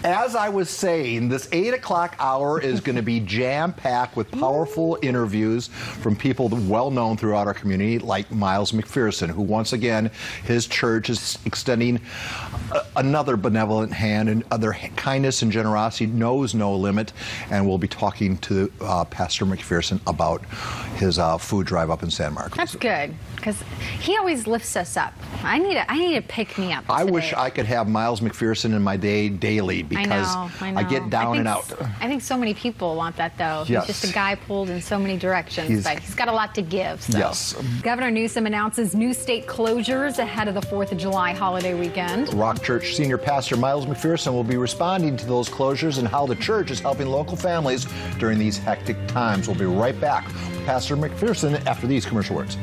As I was saying, this 8 o'clock hour is going to be jam-packed with powerful interviews from people well known throughout our community, like Miles McPherson, who once again, his church is extending another benevolent hand, and other kindness and generosity knows no limit. And we'll be talking to Pastor McPherson about his food drive up in San Marcos. That's good, because he always lifts us up. I need a pick-me-up today. I wish I could have Miles McPherson in my day daily, because I know. I get down and out. I think so many people want that, though. Yes. He's just a guy pulled in so many directions, but he's got a lot to give. So. Yes. Governor Newsom announces new state closures ahead of the 4th of July holiday weekend. Rock Church Senior Pastor Miles McPherson will be responding to those closures and how the church is helping local families during these hectic times. We'll be right back with Pastor McPherson after these commercial words.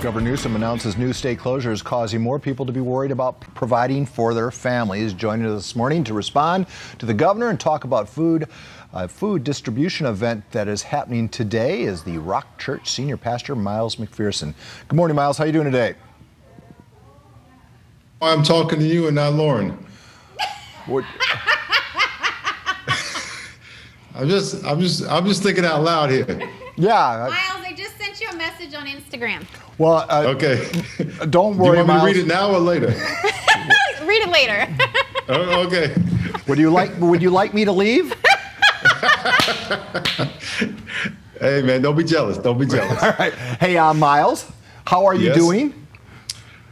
Governor Newsom announces new state closures, causing more people to be worried about providing for their families. Joining us this morning to respond to the governor and talk about food distribution event that is happening today is the Rock Church Senior Pastor Miles McPherson. Good morning, Miles. How are you doing today? I'm talking to you and not Lauren. What? I'm just thinking out loud here. Yeah. Miles, I just sent you a message on Instagram. Well, okay. Don't worry, Do you want me Miles. to read it now or later? Read it later. Okay. Would you like me to leave? Hey, man, don't be jealous. Don't be jealous. All right. Hey, Miles, how are you doing?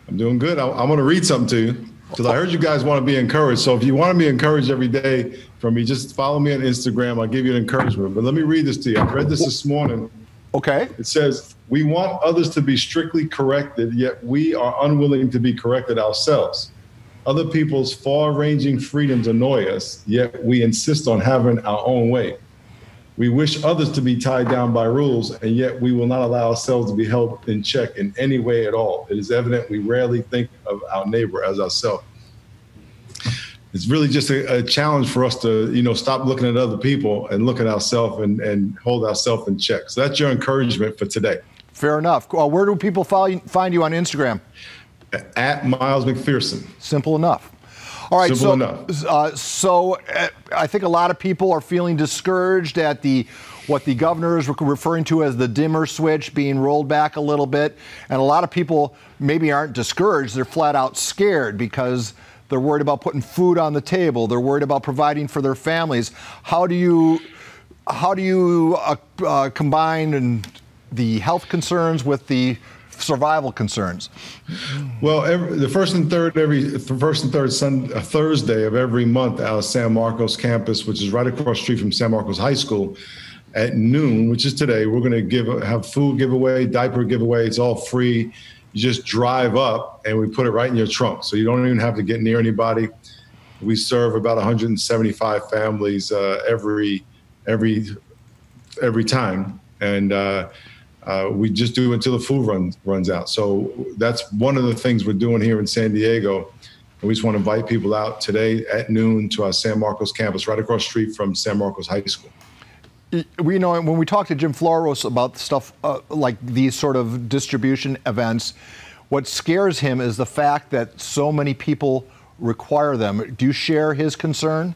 I'm doing good. I'm going to read something to you because I heard you guys want to be encouraged. So if you want to be encouraged every day from me, just follow me on Instagram. I'll give you an encouragement. But let me read this to you. I read this morning. Okay. It says, we want others to be strictly corrected, yet we are unwilling to be corrected ourselves. Other people's far-ranging freedoms annoy us, yet we insist on having our own way. We wish others to be tied down by rules, and yet we will not allow ourselves to be held in check in any way at all. It is evident we rarely think of our neighbor as ourselves. It's really just a challenge for us to, stop looking at other people and look at ourselves and hold ourselves in check. So that's your encouragement for today. Fair enough. Where do people find you on Instagram? At Miles McPherson. Simple enough. All right. Simple enough. So I think a lot of people are feeling discouraged at what the governor is referring to as the dimmer switch being rolled back a little bit. And a lot of people maybe aren't discouraged. They're flat out scared because they're worried about putting food on the table. They're worried about providing for their families. How do you combine the health concerns with the survival concerns? Well, the first and third Thursday of every month out of San Marcos campus, which is right across the street from San Marcos High School, at noon, which is today, we're going to have food giveaway, diaper giveaway. It's all free. You just drive up and we put it right in your trunk. So you don't even have to get near anybody. We serve about 175 families every time. And we just do it until the food runs out. So that's one of the things we're doing here in San Diego. And we just want to invite people out today at noon to our San Marcos campus, right across the street from San Marcos High School. We know when we talk to Jim Floros about stuff like these sort of distribution events, what scares him is the fact that so many people require them. Do you share his concern?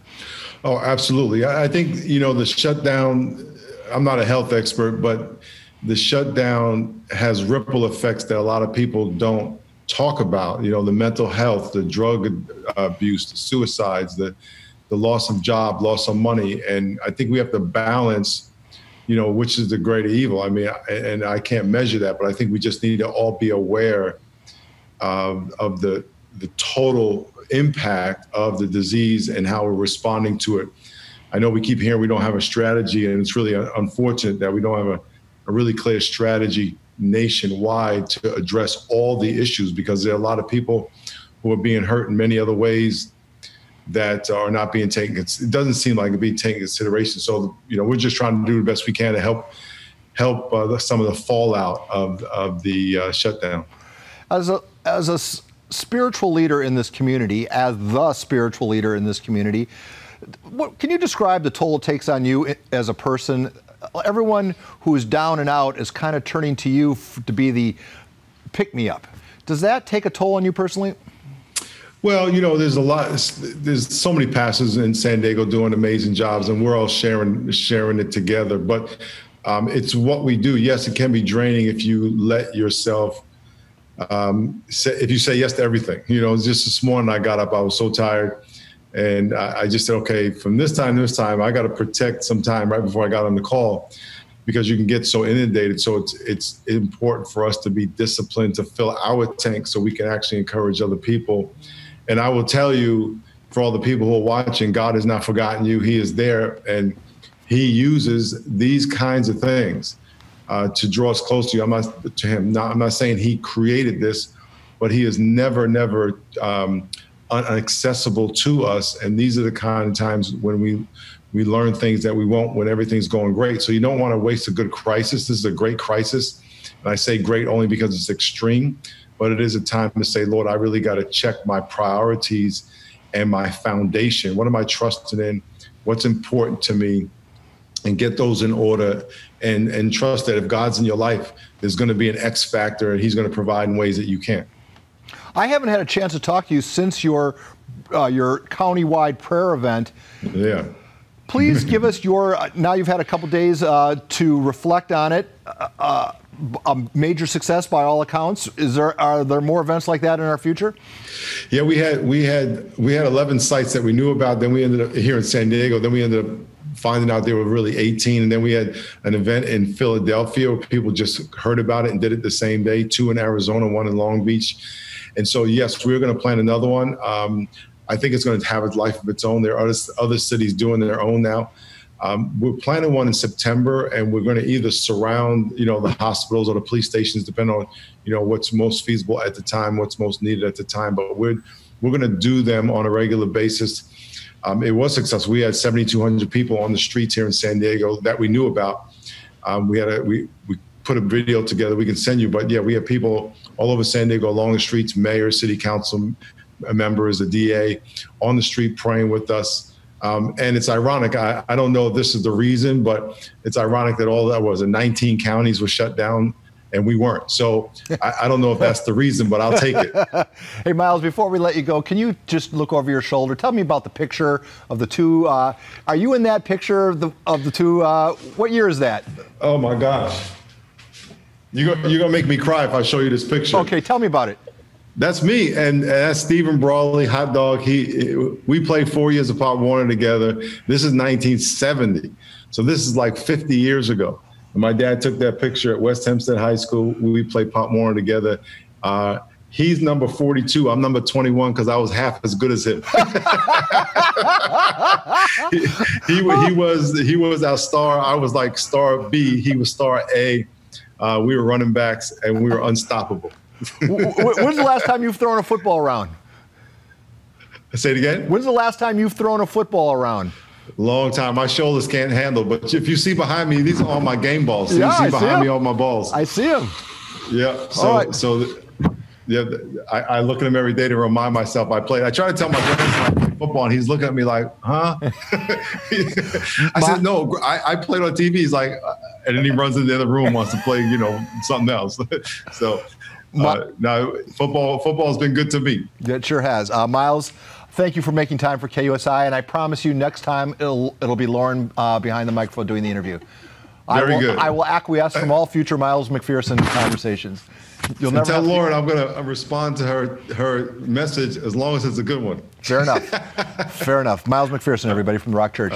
Oh, absolutely. I think, the shutdown, I'm not a health expert, but the shutdown has ripple effects that a lot of people don't talk about. The mental health, the drug abuse, the suicides, the loss of job, loss of money. And I think we have to balance, which is the greater evil. I mean, and I can't measure that, but I think we just need to all be aware of the total impact of the disease and how we're responding to it. I know we keep hearing we don't have a strategy, and it's really unfortunate that we don't have a really clear strategy nationwide to address all the issues, because there are a lot of people who are being hurt in many other ways that are not being taken. It doesn't seem like it being taken into consideration. So, we're just trying to do the best we can to help some of the fallout of the shutdown. As a spiritual leader in this community, what can you describe the toll it takes on you as a person? Everyone who is down and out is kind of turning to you to be the pick-me-up. Does that take a toll on you personally? Well, you know, there's a lot. There's so many pastors in San Diego doing amazing jobs, and we're all sharing it together. But it's what we do. Yes, it can be draining if you let yourself. If you say yes to everything. You know, just this morning I got up. I was so tired, and I just said, okay, from this time to this time, I got to protect some time right before I got on the call, because you can get so inundated. So it's important for us to be disciplined to fill our tank so we can actually encourage other people. And I will tell you, for all the people who are watching, God has not forgotten you. He is there, and he uses these kinds of things to draw us close to you. I'm not saying he created this, but he is never inaccessible to us. And these are the kind of times when we learn things that we won't when everything's going great. So you don't want to waste a good crisis. This is a great crisis. And I say great only because it's extreme. But it is a time to say, Lord, I really got to check my priorities and my foundation. What am I trusting in? What's important to me? And get those in order, and trust that if God's in your life, there's going to be an X factor, and he's going to provide in ways that you can't. I haven't had a chance to talk to you since your county-wide prayer event. Yeah. Please give us your, now you've had a couple days to reflect on it. A major success by all accounts. Are there more events like that in our future? Yeah, we had 11 sites that we knew about. Then we ended up here in San Diego. Then we ended up finding out there were really 18. And then we had an event in Philadelphia where people just heard about it and did it the same day. 2 in Arizona, 1 in Long Beach. And so, yes, we're going to plan another one. I think it's going to have a life of its own. There are other cities doing their own now. We're planning one in September, and we're going to either surround, the hospitals or the police stations, depending on, what's most feasible at the time, what's most needed at the time. But we're going to do them on a regular basis. It was successful. We had 7,200 people on the streets here in San Diego that we knew about. We put a video together we can send you. But yeah, we have people all over San Diego along the streets, mayor, city council members, the DA on the street praying with us. And it's ironic. I don't know if this is the reason, but it's ironic that all that was in 19 counties were shut down and we weren't. So I don't know if that's the reason, but I'll take it. Hey, Miles, before we let you go, can you just look over your shoulder? Tell me about the picture of the two. Are you in that picture of the two? What year is that? Oh, my gosh. You're going to make me cry if I show you this picture. Okay, tell me about it. That's me, and that's Stephen Brawley, Hot Dog. We played 4 years of Pop Warner together. This is 1970, so this is like 50 years ago. And my dad took that picture at West Hempstead High School. We played Pop Warner together. He's number 42. I'm number 21 because I was half as good as him. he was our star. I was like star B. He was star A. We were running backs, and we were unstoppable. When's the last time you've thrown a football around? Say it again? When's the last time you've thrown a football around? Long time. My shoulders can't handle. But if you see behind me, these are all my game balls. So yeah, you see behind me all my balls. I see them. Yeah. I look at them every day to remind myself I played. I try to tell my grandson I play football, and he's looking at me like, huh? I said, no, I played on TV. He's like, and then he runs into the other room, wants to play, something else. So. No, football's been good to me. It sure has. Miles, thank you for making time for KUSI, and I promise you next time it'll be Lauren behind the microphone doing the interview. Very good. I will acquiesce from all future Miles McPherson conversations. You'll never tell Lauren I'm going to respond to her message as long as it's a good one. Fair enough. Fair enough. Miles McPherson, everybody from the Rock Church.